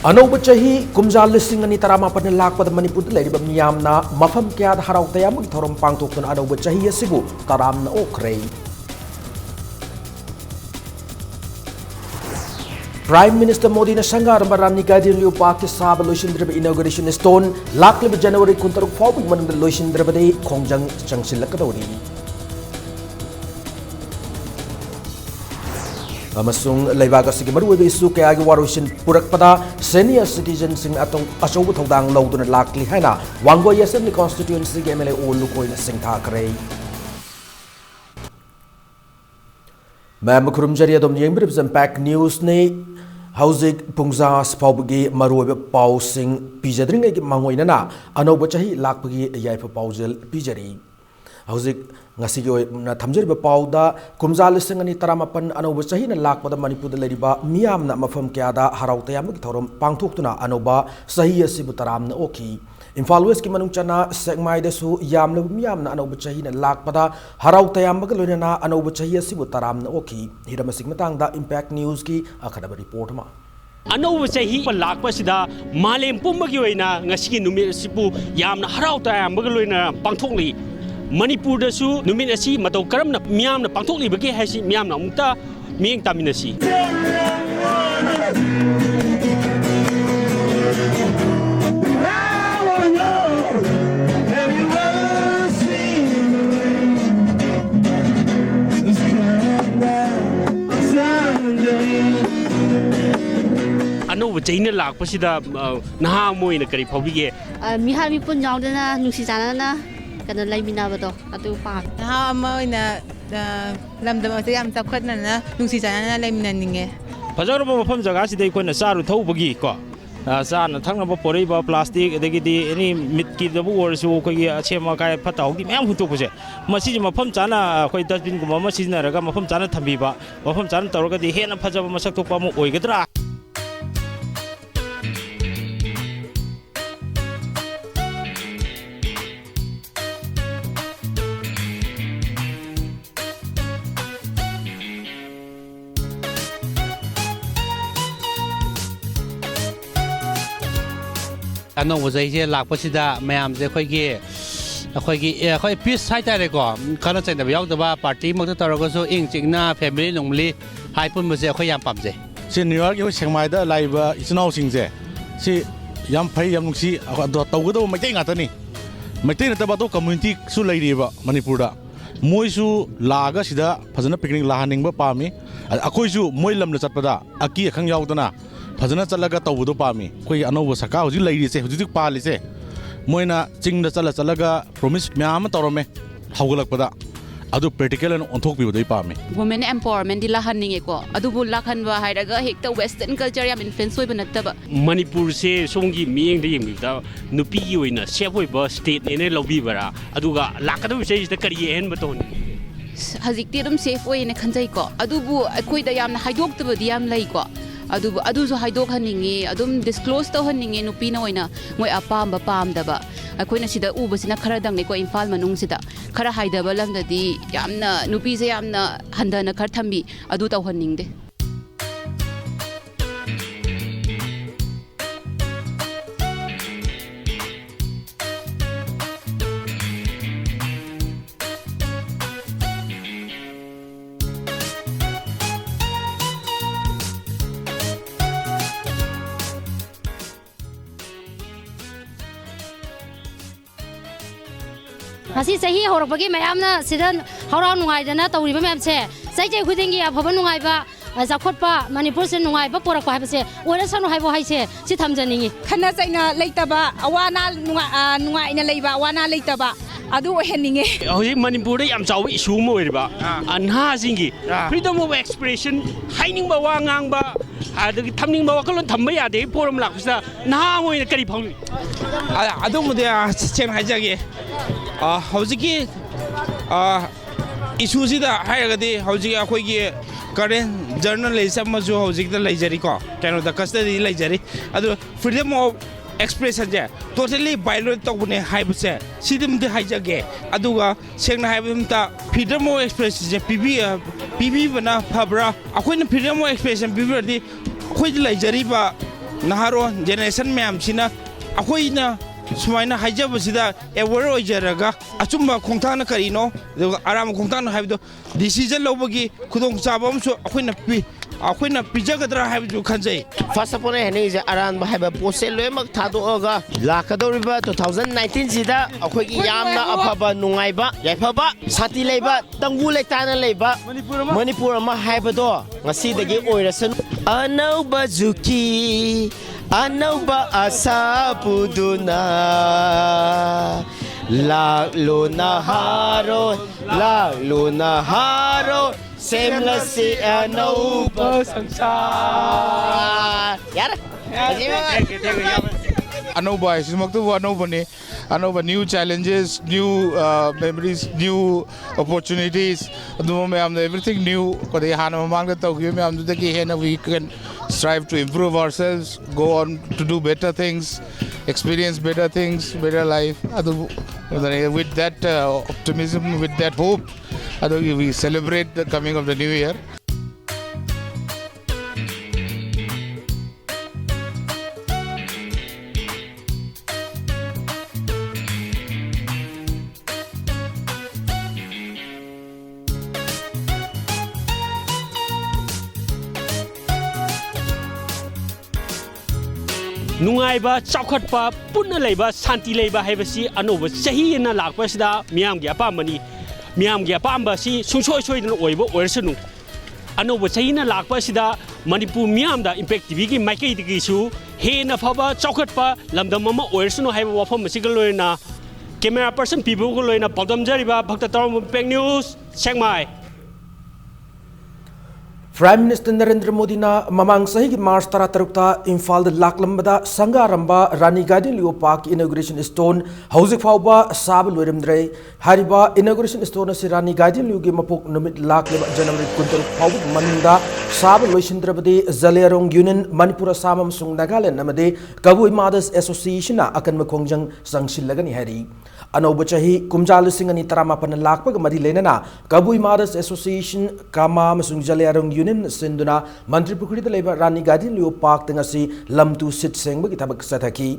Anova chahi kumjal listing ani taramapan na lakpad Manipur da lairibam niyam na mafam kaya da haraw taya magithorom pangtok na anova chahi asibu taram na okray. Prime Minister Modi na sangar marani kadir liu pa kisaba loisindra ba inauguration stone laklib January kuntaruk fawbig manang loisindra ba day kongjang changsil kadawri. Amasung laibag asigi maruwebe isu kaya gi warusin purakpada senior citizen sing atong asobu thodang lawdo na lakli haina Wanggoy Assembly constituency gi MLA Olukoy na singtha kare. Mamakrum jari adom yembrib impact news ne hauzik pungza spawbgi maruwebe paw sing pijadring gi mangoy na anoba chahi lakpagi yaifa pawjel pijari. Hauzik ngasigi na thamjariba pawda kumjal listing ani taramapan anoba chahi na lakpada Manipur da lairiba miyam na mafam kyada haraw tayam gi thorom pangthoktuna anoba sahi asibu taram na oki. Imphal West ki manung chana segmai desu yamle miyam na anoba chahi na lakpada haraw tayam mag loina anoba chahi asibu taram na oki. Hiramasig matang da impact news ki akadaba report ma. Anoba chahi lakpasida malem pumbagi oina ngasigi numit asibu yamna haraw tayam mag loina pangthokli Manipur da su numit asi matau karam na miyam na pangthokli bagi haisi miyam na umta miyeng taminasi. Anoba chahi na lakpasida naha moi na kari phawbige mihal mi pun yaudana nusi janana kana laimina bado atu pa ha amoina lamdam ase yam tapkhatna na nungsi janana laimina ninge fajorba mafam jaga sidai koina saru thawbagi ko sana thangnaba poriba plastic adagidi any mitki dabu orsu kogi achema kai phatawgi myam hutopuse masi mafam chana khoi dustbin guma masina raga mafam chana thambiba mafam chana tawraga di hena phajaba masak tokpa mu oigadra Anong wazai lakpasida mayam je khoi peace hai tare ko kana chaina yaw da party mak ta ro so ing chingna family nongli hai pun ma je khoi yam pam je si New York yo sengmai da laiba isnau sing je si yam phai yam nungsi do tawgado maitai ngata ni maitai na ba to community su lairiba Manipur da moi su laga sida phajana picnic lahaning ba pami akoi su moi lam na chatpada aki khang yaw dana fazana chalaga tawudo pami koi anobo saka hoji lairi se hoji pali se moina chingda chalaga promise myam torome hawgalakpada adu practical and onthok bi bodai pami women empowerment dila hanning ko adu bu lakhanwa hairaga hekta western culture yam influence oi banataba Manipur se songi miyeng de yengda nupi gi oina safe oiba state ne lobi bara aduga lakadu se da kari hen baton hazikti dum safe oi ne khanjai ko adu bu akoi da yam na haidok taba diam lai ko adu so haidok haningi adum disclose to haningi nupi na oina moi apam ba pam daba akoina sida ubasina khara dang ne ko Imphal manung sida khara haidaba lamdadi yamna nupi se yamna handana khar thambi adu taw haningde Asi sahi horapagi mayamna sidan hora nungai dana tawriba mayamse saijai khudingi afaba nungai ba zakhotpa Manipur se nungai ba porakwa habse ora sanu haibo haise si thamjaningi khana chaina leitaba awana nungai ina leiba awana leitaba adu oheninge hoji Manipur da yam chaw issue mo oiriba anha singi freedom of expression haining ba wa ngang ba adagi thamning ba wakalon thamba yade forum lakpisa na moi kari phawli adu mude chen haijage hauji issue sida hairagadi hauji akhoi current journalism mazu hauji da laijari ko kano da custody laijari adu freedom of expression je totally violate to bune haibse sidim de haijage aduga sengna haibumta freedom of expression je pb bana phabra akoina freedom of expression pb di khoi laijari ba naharon generation मैम सिना अखोइना सुमाइना हाइजबसिदा aware ओइजरगा अचुम्बा खोंथाना करिनो आराम खोंथाना हाइबदो डिसीजन लौबगी खुदोंग चाबमसु अखोइना पिजगदरा हाइबदु खंजै फर्स्ट ऑफ ऑल है जे अरान हाइबा पोसे लोयमक थादोगा लाखदोरिबा 2019 सिदा अखोइगी यामना अफबा नुंगाइबा याइफबा साथी लेबा तंगु लेताना लेबा मणिपुर अमा हाइबदो ngasiदगी ओइरसन अनौबा जुकी अनौबा आशा पुदुना लागलो नहारो सेमलसी अनौबा संसार यार अनौबा इसमक्तु अनौबने अनौबा new challenges new memories new opportunities everything new kode hana mamangda tawgi dagi hena we can strive to improve ourselves go on to do better things experience better things better life with that optimism with that hope we celebrate the coming of the new year. नुंगाइबा चाखटपा पुन्ना लेबा शांति लेबा हैबसी अनोब सही न लाकपसिदा मियाम गे अपामनी मियाम गे अपामबसी सुंसोय सोयदन ओइबो ओरसनु अनोब सही न लाकपसिदा मणिपुर मियाम दा impact TV की माइकई दिगिसु हेन फबा चाखटपा लमदम अमा ओरसनु हैबा वफम मसिग लोयना कैमरा पर्सन पीबो को लोयना पदम जरिबा भक्त तरम पेक न्यूज सेंगमाई प्राइम मिनिस्टर नरेंद्र मोदी ना ममांग सही की मार्च 13 इम्फाल लाकलंबदा संगारंबा Rani garden Leo park inauguration stone हौजिक फाउबा साब लोइरमद्रे हारिबा इनॉग्रेशन स्टोन से रानी गार्डन लियो की मपोक नुमित लाकलेबा जनवरी 23 फाउब मनुंगदा साब लोइसिंद्रबदे जलेरोंग यूनियन मणिपुर सामम सुंग नागालैंड नमदे कबुई मादर्स एसोसिएशन ना अकन मखोंजंग संगसिलगनी हैरी अनौब चाही कुमजा लिसिंग अनि तरामापन लाकपग मरी लेनना कबुई मादर्स एसोसिएशन कामा मसुंग जलेरोंग यूनियन सिंधुना मंत्री पुखुरी लेबा रानी गार्डन लियो पार्क तंगसी लमतु सिट सेंगबगी थबक सथकी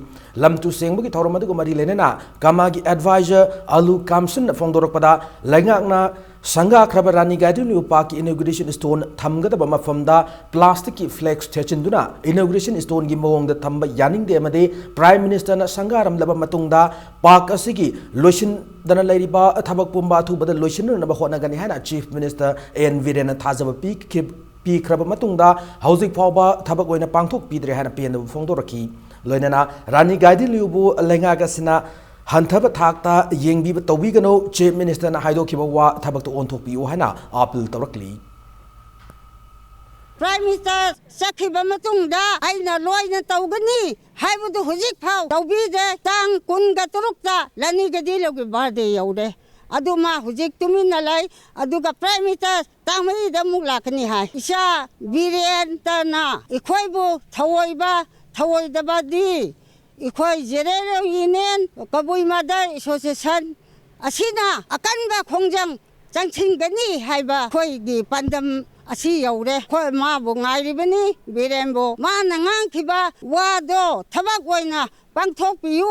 लमतु सेंगबगी थौरमदगु मरी लेनना कामागी एडवाइजर अलू कामसन फोंदोरकपदा लैंगाकना संगा खरब रानी गार्डन लियो पार्क की इनॉग्रेशन स्टोन थमगदब मफमदा प्लास्टिक की फ्लेक्स थेचिंदुना इनॉग्रेशन स्टोन की मवोंग थंब यानिंगदे अमदे प्राइम मिनिस्टर न संगारम लब मतुंगदा पार्क असिगी लोशन दन लैरिबा थबक पुंबा थुबद लोशन न बखोनगनी हाना चीफ मिनिस्टर एन वीरेन थाजब पी खरब मतुंगदा हौजिक फावबा थबक ओइना पांगथोक पीद्रे हाना पेन फोंदोरकी लोइनना रानी गार्डन लियोबु लैंगागसिना हंथब थाकता येंगबीब तौबीगनो चीफ मिनिस्टर ना हाइदोखिबा वा थबक तो ओंथोकपियो हाना अपील तौरकली प्राइम मिनिस्टर सखिबा मतुंगदा आइना लोइना तौगनी हाइबदु हुजिक फाव तौबीदे तांग कुनगा तुरुकता लनी गदी लोगे बर्थडे यौदे अदुमा हुजिक तुमिना लाई अदुगा प्राइम मिनिस्टर तांगमरीदा मुक लाकनी हाय इसा वीरेन तना इखोइबु थवोइबा थवोइदबादी इखोई जेरेरो यूनियन कबुई मदर एसोसिएशन असिना अकनबा खोंजंग चंगसिंगनी हाइबा खोइगी पंदम असी यौरे खोइ माबु गाइरिबनी वीरेनबो माना गांखिबा वादो थबक ओइना पांगथोकपियु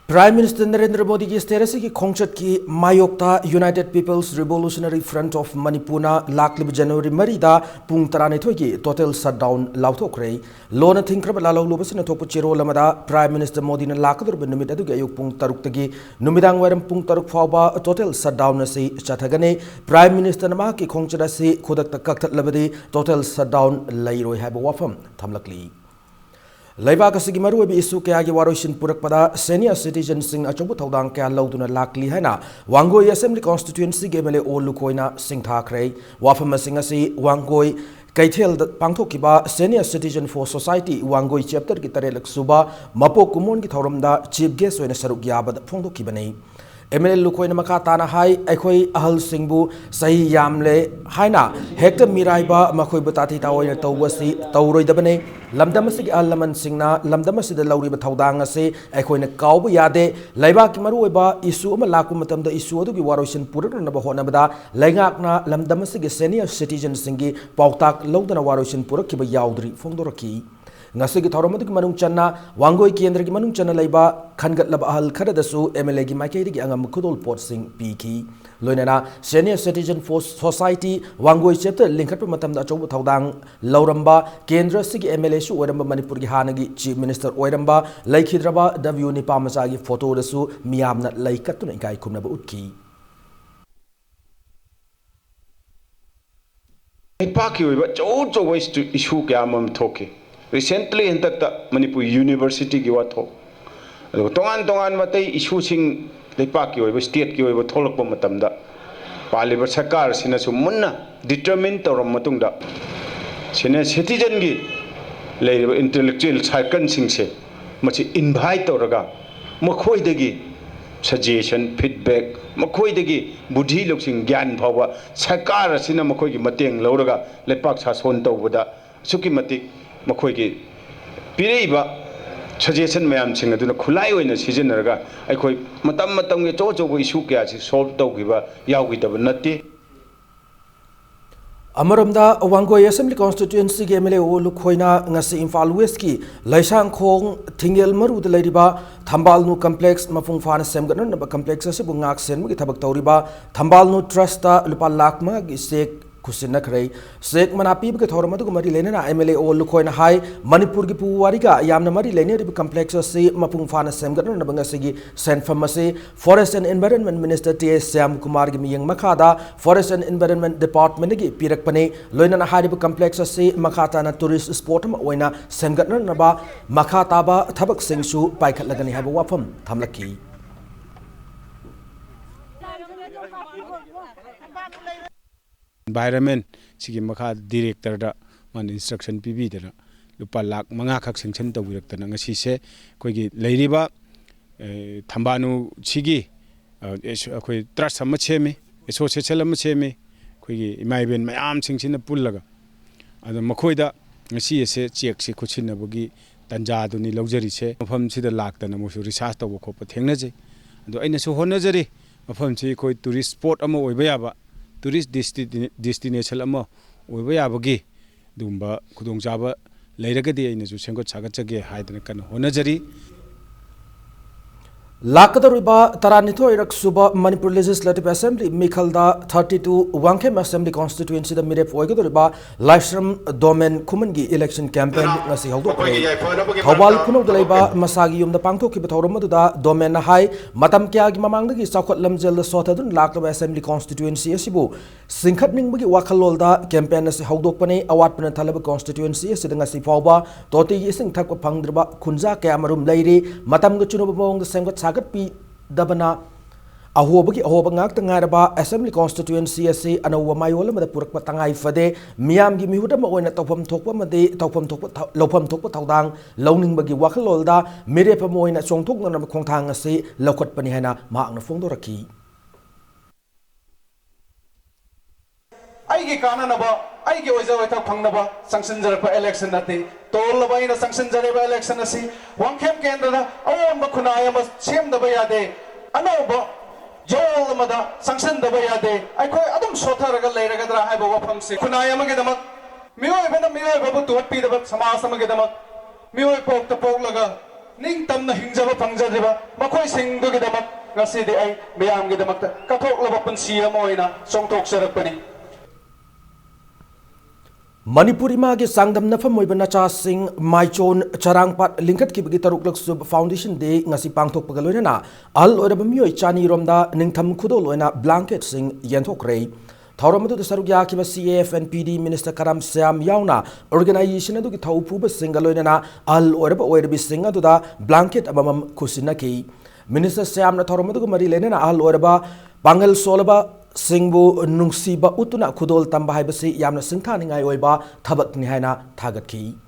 प्राइम मिनिस्टर नरेंद्र मोदी की स्टेटस की खोंचत की मायोक्ता United People's Revolutionary Front of Manipur लाक्लिब जनवरी मरीदा पुंग 12 की टोटल शटडाउन लाउथोक्रे लोन थिंख्रब लालौलुबसिन थोप चिरोल अमदा प्राइम मिनिस्टर मोदी ने लाकदुरब निमित अदुगे अयुक पुंग 3 तगी नुमिदांग वरम पुंग 3 फावबा टोटल शटडाउन से चथगने प्राइम मिनिस्टर नमा की खोंचत से खुदक कक्थलबदे टोटल शटडाउन लैरोय हाब वाफम थमलकली लेबाक असगी मरुबी इशू क्या वारोइसिन पुरकपदा सीनियर सिटीजन सिंह अचौब थौदांग क्या लौदुना लाकली हैना वांगोई असेंबली कॉन्स्टिट्यूएंसी के एमएलए ओ लुकोइना सिंथाखरे वाफम सिंह असि वांगोई कैथेल पांथोकिबा senior citizen for society Wangoi chapter की 3 सुबा मपो कुमोन की थौरमदा चीफ गेस्ट होइना सरुक याबद फोंदोकिबने MLA Lukoina Makatana Hai, Ekoi Ahal Singbu, Sahi Yamle, Haina, Hector Miraiba, Makoi Butati Tawai Tawasi, Tauroi Dabane, Lamdamasik Alaman Singna, Lamdamasi the Lauri Bataudanga say, Ekoina Kaubu Yade, Laibaki Marueba, Isu Malakumatam the Isu to be Waroshin Puran Nabahonabada, Langakna, Lamdamasik senior citizen Singi, Pautak, Lodana Waroshin Purakiba Yaudri, Fondoraki. Ngasigi Toromatic Manung Chana, Wangoi Kendri Manung Chana Laiba, Kangat Labahal Karadasu, MLA Makedi Angam Kudol Port Sing Piki, Lunana, Senior Citizen Force Society, Wangoi Chapter, Linkat Matam Dacho Taudang, Lauramba, Kendra Sigi MLA Shu, Wedamba Manipuri Hanagi, Chief Minister Wedamba, Lake Hidraba, W Nipamasagi, Photo Dasu, Miamna Laikatun Kai Kunaba Utki. Paki, but also ways to issue Gamam Toki. Recently in that Manipur University Giwato. Tongan Mate issuing the Paki over state give over Tolopomatamda. Paliber Sakar Sinasumuna determined or Matunda. Sina citizen gi lay intellectual cycle singse. Much invite or raga. Makoi degi suggestion, feedback, Makoi degi Budhi looking Gan Power, Sakara Sinamakogi Mateng Loraga, Lepak has Honto Buddha, Sukimati. Makoigi Piriba suggestion Mayam Sing to the Kulai in the season. I call Matam Jojo issue gas solved Dogiva Yawi of Nati. Amaramda Wangoi Assembly Constituency MLA Lukoina Ngasi Infal Westki, Laisang Kong, Tingel Maru the Ladiba, Tambalnu Complex, Mafung Fana Semgan, Complex Sibungak Sen, Tabak Toriba, Tambalnu Trusta, Lupa Lakma, Gisek. Kusinakray, Sek Manapi, Katoramato Marilena, MLA or Lukoina High, Manipur Gipuariga, Yamna Marilena, Complex C, Mapung Fana Semgan, Nabangasigi, Saint Pharmacy, Forest and Environment Minister T.S. Sam Kumar Gimiyang Makada, Forest and Environment Department, Pirak Pane, Loina Hadibu Complex C, Makata, Tourist Sportum, Oina, Semgan Naba, Makataba, Tabak Singsu, Paikat Lagani have a wapam, Tamlaki. Environment sigi makha director da man instruction PB da lupa lak manga khak sanction to wirak ta ngasi se koi gi leiriba thambanu sigi akoi trust sama cheme association ama cheme koi gi imaiben mayam singsin pullaga ado makhoi da ngasi ese check se khuchin na bogi tanja duni lojari se mafam sida lak ta na mo research to ko thengna je ado aina su honna jari mafam si koi tourist spot ama oiba yaba tourist destination ama oiba yabagi dumba khudong jaba leiragadi aina su sengot sagatjage haidana kan honajari Lakadariba Taranito Irak Suba Manipur Legislative Assembly Mikhalda 32 Wangkem Assembly Constituency the Mirep Oigadoriba Livestream Domain Kumangi election campaign Nasi Haldo Hawal Kuno Daliba Masagium the Pangto Kibatoramaduda Domain High Matam Kiagi Mamangaki Sakot Lamzel the Sotadun Lakaba Assembly Constituency Asibu Sinkatning Bugi Wakalolda campaign as Haldopane Awatpan Talaba Constituency Sidangasi Fauba Toti Ising Takwa Pangdriba Kunza Kamarum Lady Matam Guchuno the Sangat Sagat Dabana Ahobaki Ahobangak Tangaraba Assembly Constituency asi Anawa Mayola Purak Patangai Fade Miam Gimi Hudama when at Topam Topa Made Topam Topa Lopam Topa Taudang Loning Bagi Wakalolda Mirepamoina Song Tok Nama Kontang si Lokot Panihana Magna Fondoraki Aigi Kananaba, Aigi Wazawata Pangnaba, Sanction Jarapa election nati, Tolaba in a Sanction Jarapa election asi, one camp Kendra, Awan Bakunayama, Shem the Bayade, Anoba, Joel the Mada, Sanction the Bayade, I call Adam Sotaraga later, I have a wapam si, Kunayama Gedama, Mio even a Mio about to Peter Samasama Gedama, Mio Pok the Poglaga, Ning Tam the Hinjava Pangzadeva, Makoi Sing the Gedama, Nasi the I, Biam Gedamata, Katok Lavapan Sia Moina, Song Tok Sarapani. Manipuri magi sangdam na famoy banacha sing Maichon Charangpat Linkat Kibigi Taruk Sub Foundation Day ngasi pangtok pagaloy na al oraba miyoy chani romda ningtham khudol na blanket sing yenthok rei Thauramadu sarugya kiba CAF and PD Minister Karam Syam yauna organization adu ki thaupu ba singaloy na al oraba oirabi singa da blanket amam kusinaki Minister Syam na Thauramadu mari lena na al oraba Bangal solaba Singbu Nungsiba Utuna Kudol Tamba Hibasi Yamna Sintani Oiba Tabak Nihana Tagaki.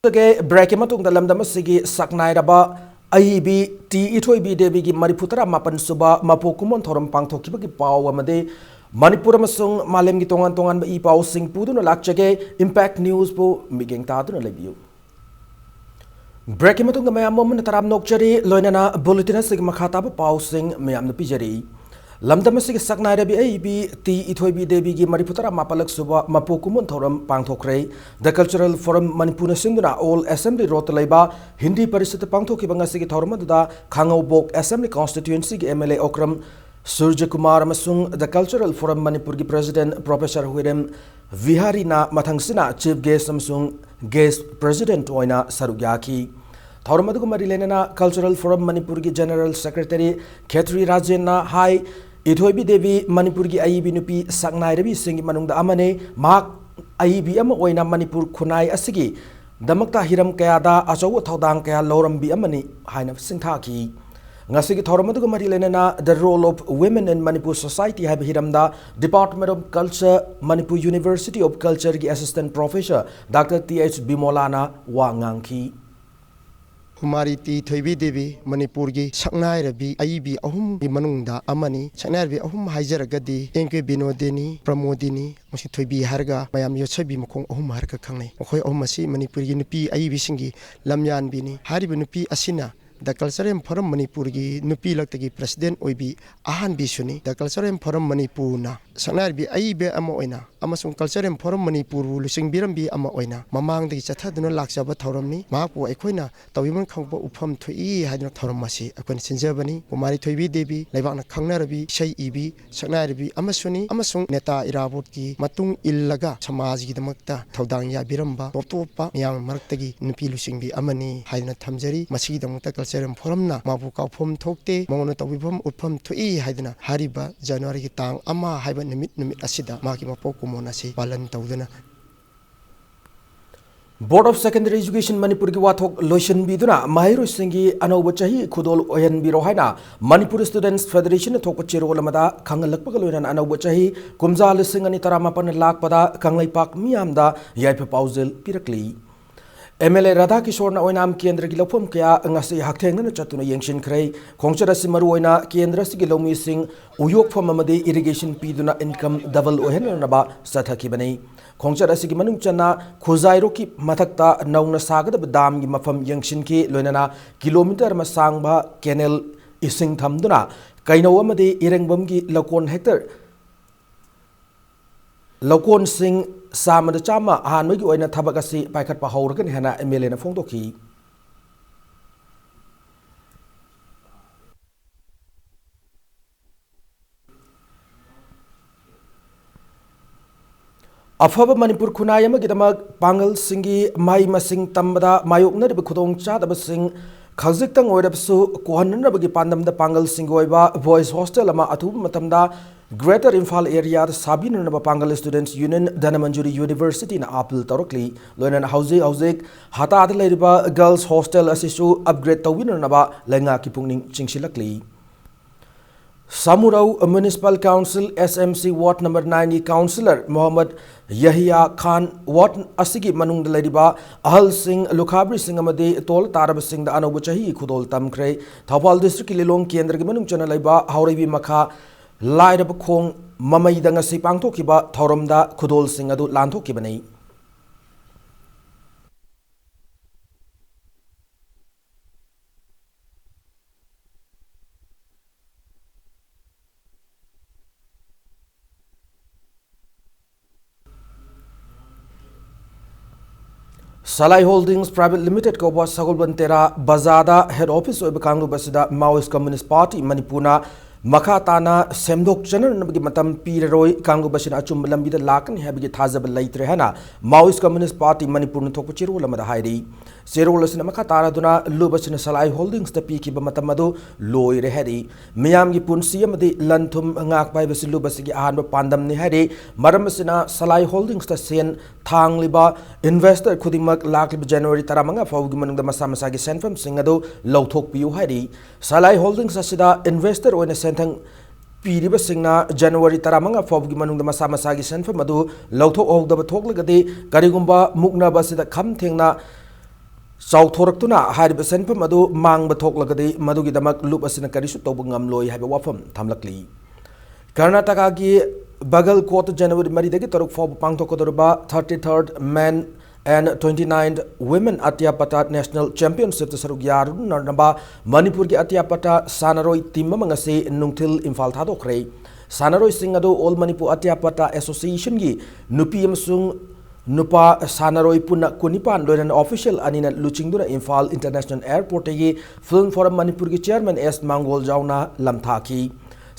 Break की सकनाइरबा अहिबी T इथोइबी देवी की मरिफुतरा मापन सुबा मपो कुमन थोरम पांगथोखिबगी पाव अमदे मणिपुर अमसुंग मालेम की तोंगान तोंगान ई पाव सिंह पुदुना लाक्चगे इम्पैक्ट न्यूज पो मिगेंग तादुना लेबियु ब्रेक की मतुंग मयाम मोमन तराम नोकचरी लोइनाना बुलेटिन सिग मखाता पाव सिंह मयाम पिजरी लमदम सिग सकनाइरबी अहिबी टी इथोइबी देवी की मरिफुतरा मापलक सुबा मपो कुमन थोरम पांगथोखरे द कल्चरल फोरम मणिपुर सिंधुना ऑल असेंबली रोड लेबा हिंदी परिषद पांगथोखिबा ngasi की थोरम दुदा खांगौबोक असेंबली कॉन्स्टिट्यूएंसी की एमएलए ओक्रम सूर्य कुमार अमसुंग द कल्चरल फोरम मणिपुर की प्रेसिडेंट प्रोफेसर हुइरेम विहारीना मथंगसिना चीफ गेस्ट अमसुंग गेस्ट प्रेसिडेंट ओइना सरुक याखी थोरम अदुगु मरि लेना कल्चरल फोरम मणिपुर की जनरल सेक्रेटरी खेत्री राजेना हाई इथोइबी देवी मणिपुर की अईबी नुपी सकनाइरबी सिंगी मनुंगदा अमने माक अईबी अम ओइना मणिपुर खुनाई असगी दमकता हिरम कयादा अचौ थौदांग कया लौरमबी अमनी हाइना सिंथाकी ngasi ki thoram adu mari lenana the role of women in Manipur society have hiramda Department of Culture Manipur University of Culture ki assistant professor Dr. TH Bimolana wangangki Kumari T Thoibi Devi Manipur gi Saknai Rabi Aibi Ahum gi Manungda Amani Saknai Rabi Ahum Haijaragadi Enke Binodini Pramodini Masi Thoibi Harga Mayam Yosabi Mokong Ahum Harga Kangnai Mokoi Ahum Masi Manipur gi Nupi Aibi Singi Lamyan Bini Haribi Nupi Asina The Cultural Forum Manipur gi Nupi Laktagi President Oibi Ahan Bisuni The Cultural Forum Manipur na Saknai Rabi Aibi Ama Oina Amasung Cultural Forum Manipur Lusing Birambi Ama Oina Mamang Dagi Chathaduna Laksaba Thoramni Mapu Ekoina Tawiman Kangbo Upam Thui Hadna Thoramasi Akon Sinjabani Kumari Thoibi Devi Laibana Kangnarabi Shai Ibi Saknai Rabi Amasuni Amasung Neta Irabot ki Matung Illaga Samaj gi Damakta Thodang Ya Biramba Topa Yang Marktagi Nupi Lusing Bi Amani Hadna Thamjari Masi Damta Cultural Forum na Mapu Kaupum Thokte Mongona Tawibam Upam Thui Hadna Hariba January ki Tang Ama Haiba Nimit Asida Maki Mapoko Monasi Balan Tawdana Board of Secondary Education Manipur की वाथोक lotion बिदुना माहिरो सिंगी अनौब चाही खुदोल ओहन बिरो हाइना Manipur students federation थोक Chirol मदा खंगलक पगलोन अनौब चाही कुमजा लिसिंग अनि तरामापन लाख पदा कंगलैपाक मियामदा याइफ पाउजल पिरकली MLA Radha Kishore na oinam kendra gi lofom kya ngasi haktheng na chatuna yengshin khrei khongchara simaru oina kendra sigi lomi sing uyok phom amade irrigation piduna income double ohen na ba sathaki bani khongchara sigi manung chana khozairo ki mathakta nauna sagada dam gi mafam yengshin ki loinana kilometer ma sangba canal ising thamduna kaino amade irengbam gi lakon hector Lokon Singh Samad Chama Hanwigi Oina Tabakasi Paikat Pahorgan Hana Emiliana Fondoki Afaba Manipur Kunayama Gidamak Pangal Singi Mai Masing Tambada Mayok Nadibu Kudong Chadaba Singh Khazikang Oidapsu Kuhanabagi Pandam the Pangal Singoiba Voice Hostel Ama Atu Matamda Greater Imphal Area Sabin Naba Pangal Students Union Danamanjuri University na Apple Torokli Loinan Housing Hata Adelaide Girls Hostel Asisu Upgrade Tawin Naba Lenga Kipungning Chingshilakli Samurau Municipal Council SMC Ward number 9 Councillor Mohammed Yahya Khan Ward Asigi Manung Ladiba Ahal Singh Lukhabri Singh Amade Tol Tarab Singh the Anobuchahi Kudol Tamkre Thapal District Lilong Kendra Manung Chanalaiba Hauribi Makha Laida Kong Mamai Dangasi Pangtokiba Thoromda Kudol Singh Adu Lantokibani Salai Holdings Private Limited ko ba Sagolbantera Bazada Head Office of Kanglu Basida Maoist Communist Party Manipuna Makatana Semdok Channel Nabagi Matam Piroi Kanglu Basina Achum Lambida Lakan Habigi Tazab Laitrehana Maoist Communist Party Manipur Tokuchiru Lamada Haidi Zerolasina Makatara Duna Lubasina Salai Holdings the Piki Bamatamado Loi Rehedi Miamgi Punsiamadi Lantum Ngak by Vasilubasigi Anba Pandam Nihadi Maramasina Salai Holdings the Sen Thang Liba Investor Kudimak Lakib January Taramanga Fogman the Masamasagi sent from Singado Lautok Piu Hadi Salai Holdings Asida Investor when a sentang Piriba Singna January Taramanga Fogman the Masamasagi sent from Madu Lautok of the Toklagadi Karigumba Mukna Basida Kam Tingna ꯆꯥꯎꯊꯣꯔꯛꯇꯨꯅ ꯍꯥꯏꯔꯤꯕ ꯁꯦꯟꯐꯝ ꯑꯗꯨ ꯃꯥꯡꯕ ꯊꯣꯛꯂꯒꯗꯤ ꯃꯗꯨꯒꯤꯗꯃꯛ ꯂꯨꯞ ꯑꯁꯤꯅ ꯀꯔꯤꯁꯨ ꯇꯧꯕ ꯉꯝꯂꯣꯏ ꯍꯥꯏꯕ ꯋꯥꯐꯝ ꯊꯝꯂꯛꯂꯤ ꯀꯔꯅꯥꯇꯀꯥꯒꯤ ꯕꯒꯜꯀꯣꯠ ꯖꯅꯋꯥꯔꯤ 3 ꯇꯔꯨꯛ ꯐꯥꯎꯕ ꯄꯥꯡꯊꯣꯛꯀꯗꯧꯔꯤꯕ 33rd Men and 29th Women Atyapata National Championship सरुक यारुनरनबा मणिपुर की अत्यापता सानरोई टीम अमंग असे नुंगथिल इम्फाल थादोखरे सानरोई सिंह अदो ऑल मणिपुर अत्यापता एसोसिएशन की नुपी अमसुंग नुपा सानरोई पुना कुनिपान लोयन ऑफिशियल अनिना लुचिंगदुना इम्फाल इंटरनेशनल एयरपोर्ट की फिल्म फॉरम मणिपुर की चेयरमैन एस मांगोल जाउना लमथाकी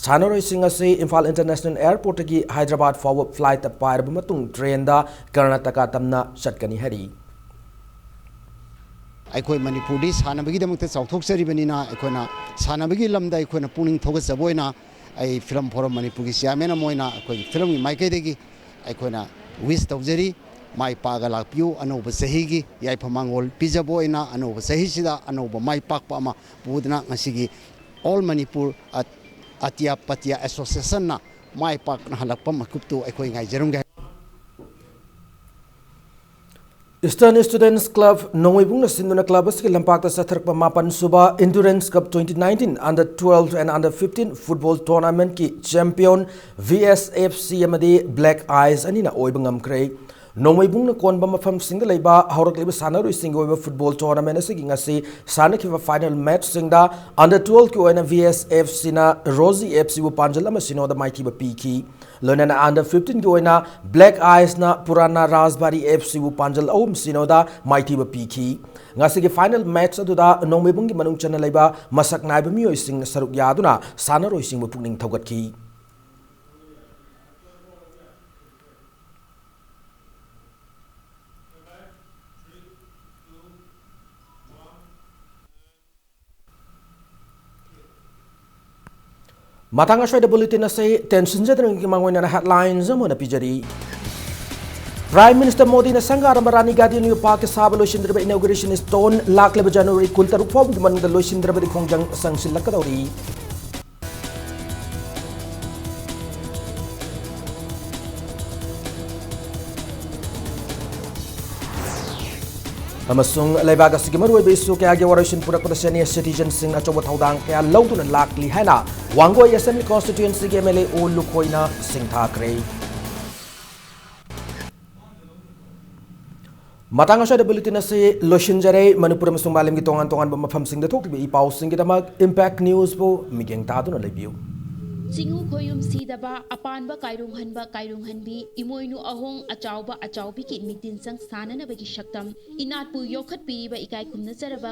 सानरोई सिंह असे इम्फाल इंटरनेशनल एयरपोर्ट की हैदराबाद फाउब फ्लाइट पायरब मतुंग ट्रेन दा कर्नाटका तमना चटकनी हरी अखोई मणिपुरी सानबगीदमक्ता चाउथोकसरिबनिना अखोना सानबगी लमदा अखोना पुनिंग थोगसबोइना आई फिल्म फॉरम मणिपुर की चेयरमैन अमोइना अखोई फिल्म की माइकैदेगी अखोना विश तौजरी माई पागा लापियो अनौब सहीगी याइफमांगोल पिजबोइना अनौब सहीसिदा अनौब माई पाकपा अमा पुदना ngasiगी ऑल मणिपुर अत्यापत्या एसोसिएशन ना माई पाकना हलकपा मकुपतु अखोई गाइजरुंगे ईस्टर्न स्टूडेंट्स क्लब नोंगइबुंग सिंदुना क्लब असकी लंपाकता सथरकपा मापन सुबा endurance cup 2019 under 12 and under 15 football tournament की चैंपियन VSFC अमदी ब्लैक आइज अनिना ओइबंग amkre नोंगइबुंग कोनबा मफम सिंग लेबा हौरकलेबा सानरुई सिंग ओइबा फुटबॉल टूर्नामेंट असकी ngasi सानखिबा फाइनल मैच सिंगदा अंडर 12 की ओइना VSFC ना रोजी FC बु पांजल अमा सिनोदा माइकिबा पीकी लोनना अंडर 15 की ओइना ब्लैक आइज ना पुराना राजबारी FC बु पांजल अहम सिनोदा माइकिबा पीकी ngasi की फाइनल मैच अदुदा नोंगइबुंग की मनुंग चना लेबा मसक नाइबा मियोइ सिंग सरुक यादुना सानरुई सिंग बु पुकनिंग थौगतकी Matang aswai da bulletin asai tension jadrang ki mangoina na headlines amona pijari Prime Minister Modi na sangaram Rani Gadi New Park sabalo loisindra inauguration stone lakleba January 13 form ki manung da loisindra di khongjang sangsil lakadauri amasung leibaga sigimar wei besu kaya ge warashin purak pada senior citizen sing achoba thaudang kaya lautuna lakli haina wangoi assembly constituency ge MLA o lukoina sing thakre matang asha bulletin ase lotion jare manipur amasung malim gi tongan tongan mafam sing da thokri i pau sing gi damak impact news bo migeng taduna lebiu Singu khoyum sidaba apanba kairung hanbi imoinu ahong achaubi ki meeting sang sanana bagi shaktam inatpu yokhat piriba ikai kumna jaraba